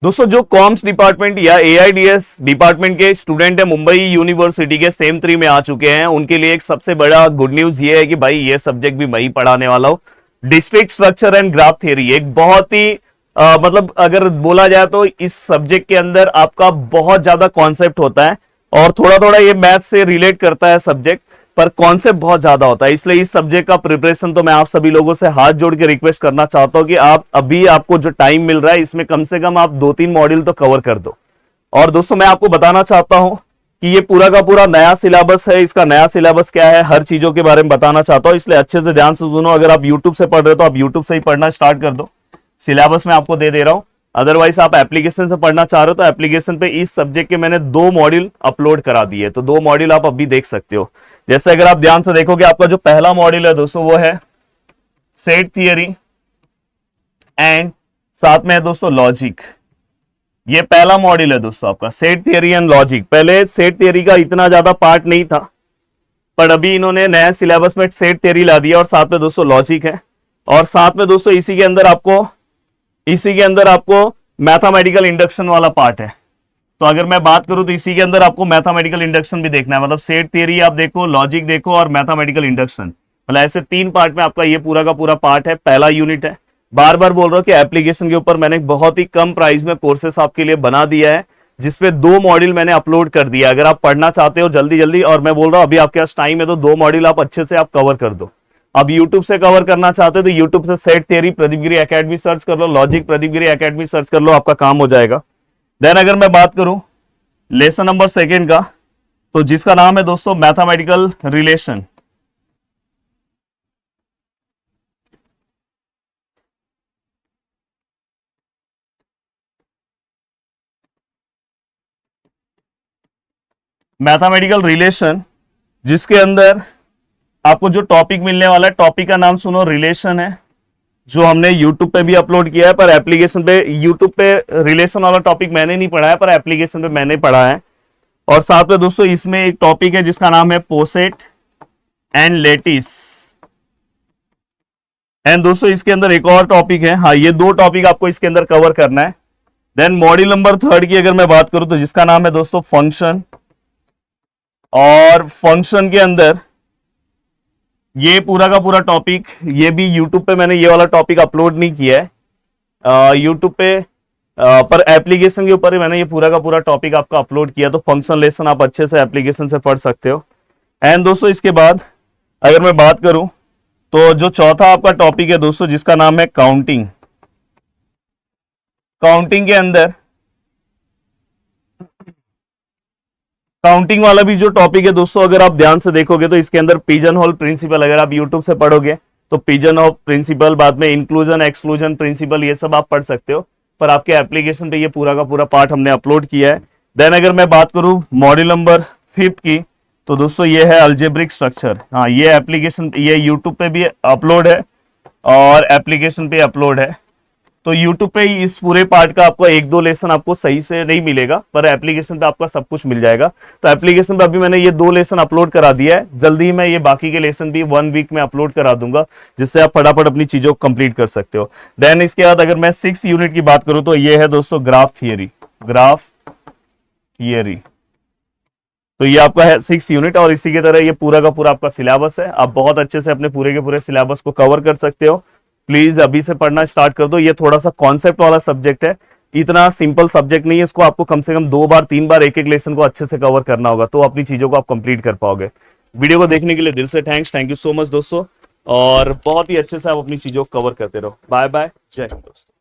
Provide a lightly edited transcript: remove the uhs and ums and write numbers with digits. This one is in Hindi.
दोस्तों जो कॉम्स डिपार्टमेंट या एआईडीएस डिपार्टमेंट के स्टूडेंट है मुंबई यूनिवर्सिटी के सेम 3 में आ चुके हैं, उनके लिए एक सबसे बड़ा गुड न्यूज ये है कि भाई ये सब्जेक्ट भी मैं ही पढ़ाने वाला हूं। District structure and graph theory एक बहुत ही मतलब अगर बोला जाए तो इस सब्जेक्ट के अंदर आपका बहुत ज्यादा कॉन्सेप्ट होता है और थोड़ा थोड़ा ये मैथ से रिलेट करता है सब्जेक्ट, पर कॉन्सेप्ट बहुत ज्यादा होता है। इसलिए इस सब्जेक्ट का प्रिपरेशन तो मैं आप सभी लोगों से हाथ जोड़ के रिक्वेस्ट करना चाहता हूं कि आप अभी आपको जो टाइम मिल रहा है इसमें कम से कम आप 2-3 मॉड्यूल तो कवर कर दो। और दोस्तों मैं आपको बताना चाहता हूं कि ये पूरा का पूरा नया सिलेबस है। इसका नया सिलेबस क्या है, हर चीजों के बारे में बताना चाहता हूं, इसलिए अच्छे से ध्यान से सुनो। अगर आप यूट्यूब से पढ़ रहे हो तो आप यूट्यूब से ही पढ़ना स्टार्ट कर दो। सिलेबस मैं आपको दे रहा हूं, अदरवाइज आप एप्लीकेशन से पढ़ना चाह रहे हो तो एप्लीकेशन पे इस सब्जेक्ट के मैंने 2 मॉड्यूल अपलोड करा दिए, तो 2 मॉड्यूल आप अभी देख सकते हो। जैसे अगर आप ध्यान से देखोगे आपका जो पहला मॉड्यूल है दोस्तों वो है सेट थियरी एंड साथ में है दोस्तों लॉजिक। ये पहला मॉड्यूल है दोस्तों आपका सेट थियरी एंड लॉजिक। पहले सेट थियरी का इतना ज्यादा पार्ट नहीं था, पर अभी इन्होंने नया सिलेबस में सेट थियरी ला दिया और साथ में दोस्तों लॉजिक है। और साथ में दोस्तों इसी के अंदर आपको मैथमेटिकल इंडक्शन वाला पार्ट है। तो अगर मैं बात करूं तो इसी के अंदर आपको मैथमेटिकल इंडक्शन भी देखना है, मतलब सेट थियरी आप देखो, लॉजिक देखो और मैथमेटिकल इंडक्शन, मतलब ऐसे 3 पार्ट में आपका ये पूरा का पूरा पार्ट है, पहला यूनिट है। बार बार बोल रहा हूं कि एप्लीकेशन के ऊपर मैंने बहुत ही कम प्राइस में कोर्सेस आपके लिए बना दिया है, जिसपे 2 मॉड्यूल मैंने अपलोड कर दिया। अगर आप पढ़ना चाहते हो जल्दी जल्दी, और मैं बोल रहा हूं अभी आपके पास टाइम है तो 2 मॉड्यूल आप अच्छे से आप कवर कर दो। अब YouTube से कवर करना चाहते हो तो YouTube से सेट थियरी प्रदीप गिरी एकेडमी सर्च कर लो, लॉजिक प्रदीप गिरी एकेडमी सर्च कर लो, आपका काम हो जाएगा। देन अगर मैं बात करूं लेसन नंबर 2 का, तो जिसका नाम है दोस्तों मैथमेटिकल रिलेशन। मैथमेटिकल रिलेशन जिसके अंदर आपको जो टॉपिक मिलने वाला है, टॉपिक का नाम सुनो रिलेशन है, जो हमने YouTube पे भी अपलोड किया है, पर एप्लीकेशन पे YouTube पे रिलेशन वाला टॉपिक मैंने नहीं पढ़ा है, पर एप्लीकेशन पे मैंने पढ़ा है। और साथ में दोस्तों इसमें एक टॉपिक है जिसका नाम है पोसेट एंड लेटिस। एंड दोस्तों इसके अंदर एक और टॉपिक है, हाँ ये 2 टॉपिक आपको इसके अंदर कवर करना है। देन मॉड्यूल नंबर 3 की अगर मैं बात करूं तो जिसका नाम है दोस्तों फंक्शन, और फंक्शन के अंदर ये पूरा का पूरा टॉपिक, ये भी YouTube पे मैंने ये वाला टॉपिक अपलोड नहीं किया है YouTube पे, पर एप्लीकेशन के ऊपर मैंने ये पूरा का पूरा टॉपिक आपका अपलोड किया, तो फंक्शन लेसन आप अच्छे से एप्लीकेशन से पढ़ सकते हो। एंड दोस्तों इसके बाद अगर मैं बात करूं तो जो चौथा आपका टॉपिक है दोस्तों जिसका नाम है काउंटिंग। काउंटिंग के अंदर काउंटिंग वाला भी जो टॉपिक है दोस्तों, अगर आप ध्यान से देखोगे तो इसके अंदर पिजन होल प्रिंसिपल, अगर आप यूट्यूब से पढ़ोगे तो पिजन होल प्रिंसिपल, बाद में इंक्लूजन एक्सक्लूजन प्रिंसिपल, ये सब आप पढ़ सकते हो, पर आपके एप्लीकेशन पे ये पूरा का पूरा पार्ट हमने अपलोड किया है। देन अगर मैं बात करूं मॉड्यूल नंबर 5 की, तो दोस्तों ये है अलजेब्रिक स्ट्रक्चर। हाँ ये एप्लीकेशन, ये यूट्यूब पे भी अपलोड है और एप्लीकेशन पे अपलोड है। तो YouTube पे ही इस पूरे पार्ट का आपको 1-2 लेसन आपको सही से नहीं मिलेगा, पर एप्लीकेशन पे आपका सब कुछ मिल जाएगा। तो एप्लीकेशन पे अभी मैंने ये 2 लेसन अपलोड करा दिया है, जल्दी ही मैं ये बाकी के लेसन भी 1 वीक में अपलोड करा दूंगा, जिससे आप फटाफट अपनी चीजों को कंप्लीट कर सकते हो। देन इसके बाद अगर मैं 6 यूनिट की बात करूं तो ये है दोस्तों ग्राफ थियरी। ग्राफ थियरी तो ये आपका है 6 यूनिट, और इसी की तरह ये पूरा का पूरा आपका सिलेबस है। आप बहुत अच्छे से अपने पूरे के पूरे सिलेबस को कवर कर सकते हो। प्लीज अभी से पढ़ना स्टार्ट कर दो। ये थोड़ा सा कॉन्सेप्ट वाला सब्जेक्ट है, इतना सिंपल सब्जेक्ट नहीं है, इसको आपको कम से कम 2 बार 3 बार एक लेसन को अच्छे से कवर करना होगा, तो अपनी चीजों को आप कंप्लीट कर पाओगे। वीडियो को देखने के लिए दिल से थैंक यू सो मच दोस्तों, और बहुत ही अच्छे से आप अपनी चीजों को कवर करते रहो। बाय बाय, जय हिंद दोस्तों।